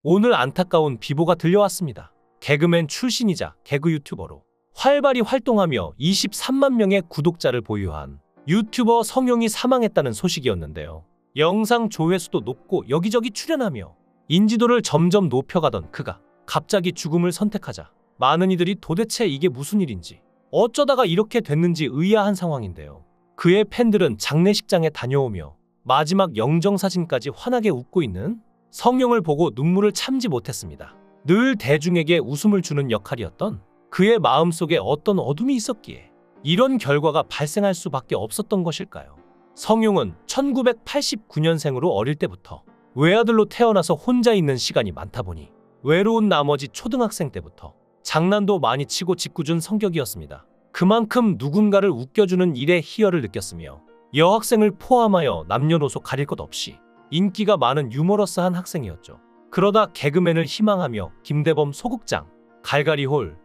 오늘 안타까운 비보가 들려왔습니다. 개그맨 출신이자 개그 유튜버로 활발히 활동하며 23만 명의 구독자를 보유한 유튜버 성룡이 사망했다는 소식이었는데요. 영상 조회수도 높고 여기저기 출연하며 인지도를 점점 높여가던 그가 갑자기 죽음을 선택하자 많은 이들이 도대체 이게 무슨 일인지, 어쩌다가 이렇게 됐는지 의아한 상황인데요. 그의 팬들은 장례식장에 다녀오며 마지막 영정사진까지 환하게 웃고 있는 성룡을 보고 눈물을 참지 못했습니다. 늘 대중에게 웃음을 주는 역할이었던 그의 마음속에 어떤 어둠이 있었기에 이런 결과가 발생할 수밖에 없었던 것일까요? 성룡은 1989년생으로 어릴 때부터 외아들로 태어나서 혼자 있는 시간이 많다 보니 외로운 나머지 초등학생 때부터 장난도 많이 치고 짓궂은 성격이었습니다. 그만큼 누군가를 웃겨주는 일에 희열을 느꼈으며 여학생을 포함하여 남녀노소 가릴 것 없이 인기가 많은 유머러스한 학생이었죠. 그러다 개그맨을 희망하며 김대범 소극장, 갈갈이홀,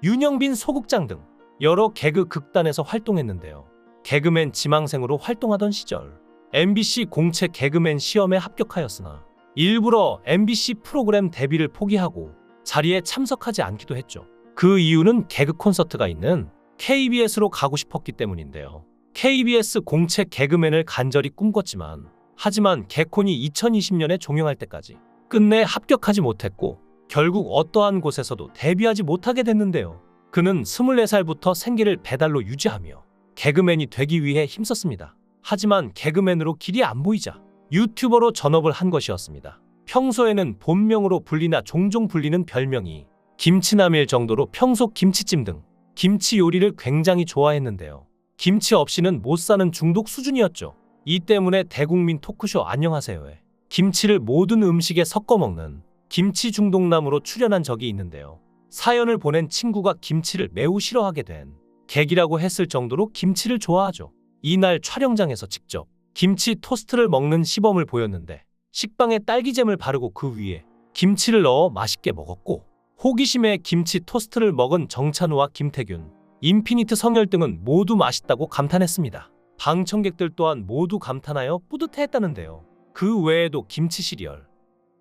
윤영빈 소극장 등 여러 개그 극단에서 활동했는데요. 개그맨 지망생으로 활동하던 시절 MBC 공채 개그맨 시험에 합격하였으나 일부러 MBC 프로그램 데뷔를 포기하고 자리에 참석하지 않기도 했죠. 그 이유는 개그 콘서트가 있는 KBS로 가고 싶었기 때문인데요. KBS 공채 개그맨을 간절히 꿈꿨지만 하지만 개콘이 2020년에 종영할 때까지 끝내 합격하지 못했고 결국 어떠한 곳에서도 데뷔하지 못하게 됐는데요. 그는 24살부터 생계를 배달로 유지하며 개그맨이 되기 위해 힘썼습니다. 하지만 개그맨으로 길이 안 보이자 유튜버로 전업을 한 것이었습니다. 평소에는 본명으로 불리나 종종 불리는 별명이 김치남일 정도로 평소 김치찜 등 김치 요리를 굉장히 좋아했는데요. 김치 없이는 못 사는 중독 수준이었죠. 이 때문에 대국민 토크쇼 안녕하세요에 김치를 모든 음식에 섞어 먹는 김치 중독남으로 출연한 적이 있는데요. 사연을 보낸 친구가 김치를 매우 싫어하게 된 계기라고 했을 정도로 김치를 좋아하죠. 이날 촬영장에서 직접 김치 토스트를 먹는 시범을 보였는데 식빵에 딸기잼을 바르고 그 위에 김치를 넣어 맛있게 먹었고, 호기심에 김치 토스트를 먹은 정찬우와 김태균, 인피니트 성열 등은 모두 맛있다고 감탄했습니다. 방청객들 또한 모두 감탄하여 뿌듯해했다는데요. 그 외에도 김치 시리얼,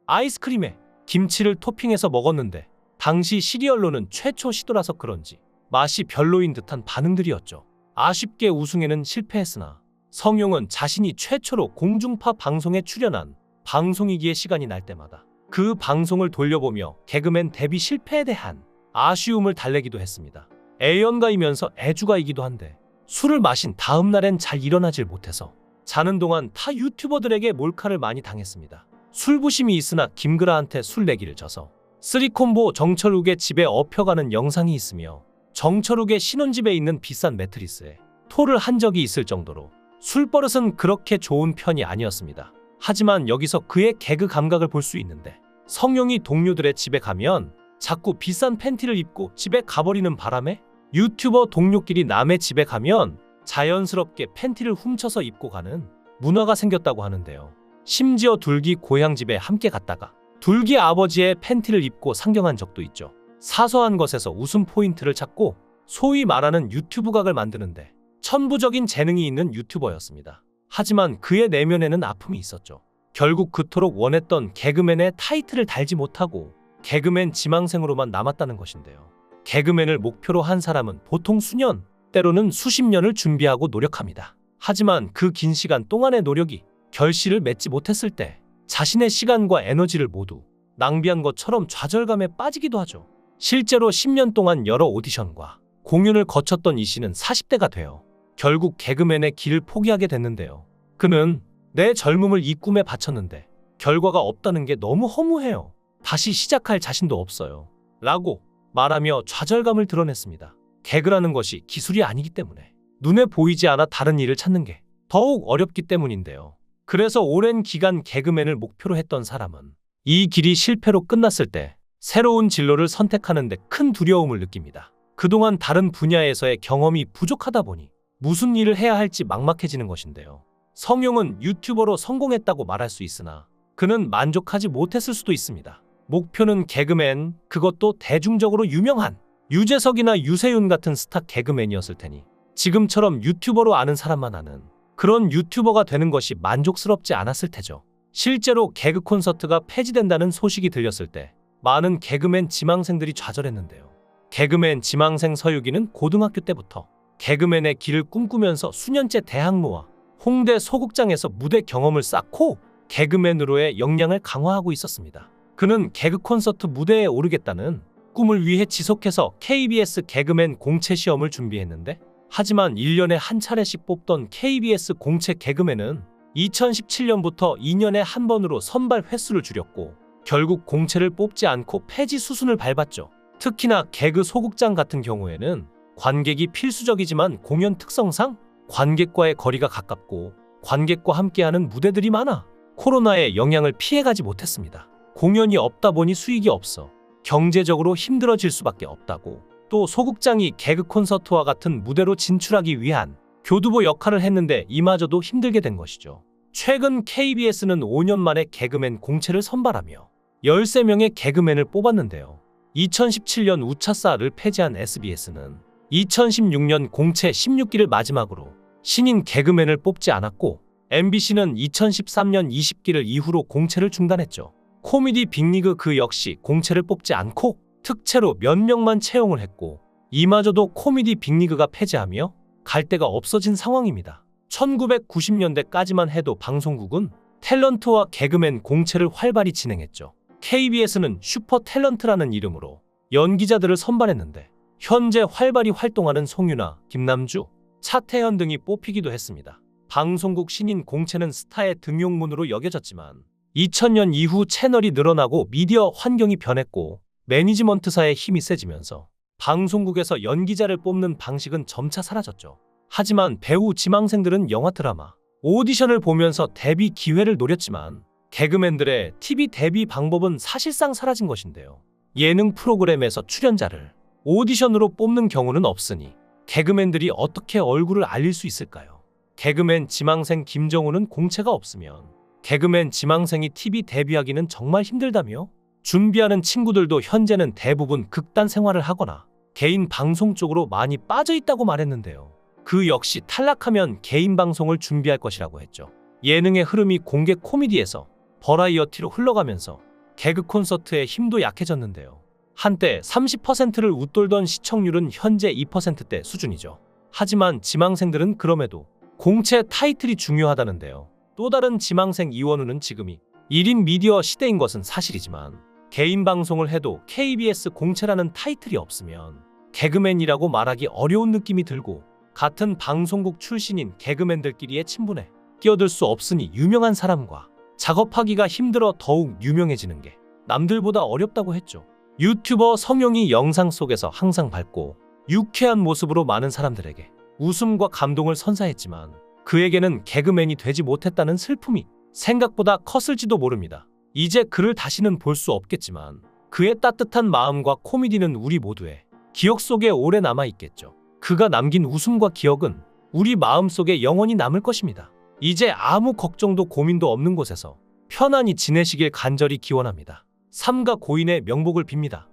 아이스크림에 김치를 토핑해서 먹었는데 당시 시리얼로는 최초 시도라서 그런지 맛이 별로인 듯한 반응들이었죠. 아쉽게 우승에는 실패했으나 성룡은 자신이 최초로 공중파 방송에 출연한 방송이기에 시간이 날 때마다 그 방송을 돌려보며 개그맨 데뷔 실패에 대한 아쉬움을 달래기도 했습니다. 애연가이면서 애주가이기도 한데 술을 마신 다음 날엔 잘 일어나질 못해서 자는 동안 타 유튜버들에게 몰카를 많이 당했습니다. 술부심이 있으나 김그라한테 술 내기를 져서 쓰리콤보 정철욱의 집에 업혀가는 영상이 있으며 정철욱의 신혼집에 있는 비싼 매트리스에 토를 한 적이 있을 정도로 술버릇은 그렇게 좋은 편이 아니었습니다. 하지만 여기서 그의 개그 감각을 볼 수 있는데, 성룡이 동료들의 집에 가면 자꾸 비싼 팬티를 입고 집에 가버리는 바람에 유튜버 동료끼리 남의 집에 가면 자연스럽게 팬티를 훔쳐서 입고 가는 문화가 생겼다고 하는데요. 심지어 둘기 고향 집에 함께 갔다가 둘기 아버지의 팬티를 입고 상경한 적도 있죠. 사소한 것에서 웃음 포인트를 찾고 소위 말하는 유튜브 각을 만드는데 천부적인 재능이 있는 유튜버였습니다. 하지만 그의 내면에는 아픔이 있었죠. 결국 그토록 원했던 개그맨의 타이틀을 달지 못하고 개그맨 지망생으로만 남았다는 것인데요. 개그맨을 목표로 한 사람은 보통 수년, 때로는 수십 년을 준비하고 노력합니다. 하지만 그 긴 시간 동안의 노력이 결실을 맺지 못했을 때 자신의 시간과 에너지를 모두 낭비한 것처럼 좌절감에 빠지기도 하죠. 실제로 10년 동안 여러 오디션과 공연을 거쳤던 이 씨는 40대가 되어 결국 개그맨의 길을 포기하게 됐는데요. 그는 내 젊음을 이 꿈에 바쳤는데 결과가 없다는 게 너무 허무해요. 다시 시작할 자신도 없어요. 라고 말하며 좌절감을 드러냈습니다. 개그라는 것이 기술이 아니기 때문에 눈에 보이지 않아 다른 일을 찾는 게 더욱 어렵기 때문인데요. 그래서 오랜 기간 개그맨을 목표로 했던 사람은 이 길이 실패로 끝났을 때 새로운 진로를 선택하는 데 큰 두려움을 느낍니다. 그동안 다른 분야에서의 경험이 부족하다 보니 무슨 일을 해야 할지 막막해지는 것인데요. 성룡은 유튜버로 성공했다고 말할 수 있으나 그는 만족하지 못했을 수도 있습니다. 목표는 개그맨, 그것도 대중적으로 유명한 유재석이나 유세윤 같은 스타 개그맨이었을 테니 지금처럼 유튜버로 아는 사람만 아는 그런 유튜버가 되는 것이 만족스럽지 않았을 테죠. 실제로 개그 콘서트가 폐지된다는 소식이 들렸을 때 많은 개그맨 지망생들이 좌절했는데요. 개그맨 지망생 서유기는 고등학교 때부터 개그맨의 길을 꿈꾸면서 수년째 대학로와 홍대 소극장에서 무대 경험을 쌓고 개그맨으로의 역량을 강화하고 있었습니다. 그는 개그 콘서트 무대에 오르겠다는 꿈을 위해 지속해서 KBS 개그맨 공채 시험을 준비했는데, 하지만 1년에 한 차례씩 뽑던 KBS 공채 개그맨은 2017년부터 2년에 한 번으로 선발 횟수를 줄였고 결국 공채를 뽑지 않고 폐지 수순을 밟았죠. 특히나 개그 소극장 같은 경우에는 관객이 필수적이지만 공연 특성상 관객과의 거리가 가깝고 관객과 함께하는 무대들이 많아 코로나의 영향을 피해가지 못했습니다. 공연이 없다 보니 수익이 없어 경제적으로 힘들어질 수밖에 없다고, 또 소극장이 개그 콘서트와 같은 무대로 진출하기 위한 교두보 역할을 했는데 이마저도 힘들게 된 것이죠. 최근 KBS는 5년 만에 개그맨 공채를 선발하며 13명의 개그맨을 뽑았는데요. 2017년 우차사를 폐지한 SBS는 2016년 공채 16기를 마지막으로 신인 개그맨을 뽑지 않았고, MBC는 2013년 20기를 이후로 공채를 중단했죠. 코미디 빅리그 그 역시 공채를 뽑지 않고 특채로 몇 명만 채용을 했고, 이마저도 코미디 빅리그가 폐지하며 갈 데가 없어진 상황입니다. 1990년대까지만 해도 방송국은 탤런트와 개그맨 공채를 활발히 진행했죠. KBS는 슈퍼 탤런트라는 이름으로 연기자들을 선발했는데 현재 활발히 활동하는 송유나, 김남주, 차태현 등이 뽑히기도 했습니다. 방송국 신인 공채는 스타의 등용문으로 여겨졌지만 2000년 이후 채널이 늘어나고 미디어 환경이 변했고 매니지먼트사의 힘이 세지면서 방송국에서 연기자를 뽑는 방식은 점차 사라졌죠. 하지만 배우 지망생들은 영화 드라마, 오디션을 보면서 데뷔 기회를 노렸지만 개그맨들의 TV 데뷔 방법은 사실상 사라진 것인데요. 예능 프로그램에서 출연자를 오디션으로 뽑는 경우는 없으니 개그맨들이 어떻게 얼굴을 알릴 수 있을까요? 개그맨 지망생 김정우는 공채가 없으면 개그맨 지망생이 TV 데뷔하기는 정말 힘들다며 준비하는 친구들도 현재는 대부분 극단 생활을 하거나 개인 방송 쪽으로 많이 빠져 있다고 말했는데요. 그 역시 탈락하면 개인 방송을 준비할 것이라고 했죠. 예능의 흐름이 공개 코미디에서 버라이어티로 흘러가면서 개그 콘서트의 힘도 약해졌는데요. 한때 30%를 웃돌던 시청률은 현재 2%대 수준이죠. 하지만 지망생들은 그럼에도 공채 타이틀이 중요하다는데요. 또 다른 지망생 이원우는 지금이 1인 미디어 시대인 것은 사실이지만 개인 방송을 해도 KBS 공채라는 타이틀이 없으면 개그맨이라고 말하기 어려운 느낌이 들고, 같은 방송국 출신인 개그맨들끼리의 친분에 끼어들 수 없으니 유명한 사람과 작업하기가 힘들어 더욱 유명해지는 게 남들보다 어렵다고 했죠. 유튜버 성용이 영상 속에서 항상 밝고 유쾌한 모습으로 많은 사람들에게 웃음과 감동을 선사했지만 그에게는 개그맨이 되지 못했다는 슬픔이 생각보다 컸을지도 모릅니다. 이제 그를 다시는 볼 수 없겠지만 그의 따뜻한 마음과 코미디는 우리 모두의 기억 속에 오래 남아있겠죠. 그가 남긴 웃음과 기억은 우리 마음속에 영원히 남을 것입니다. 이제 아무 걱정도 고민도 없는 곳에서 편안히 지내시길 간절히 기원합니다. 삼가 고인의 명복을 빕니다.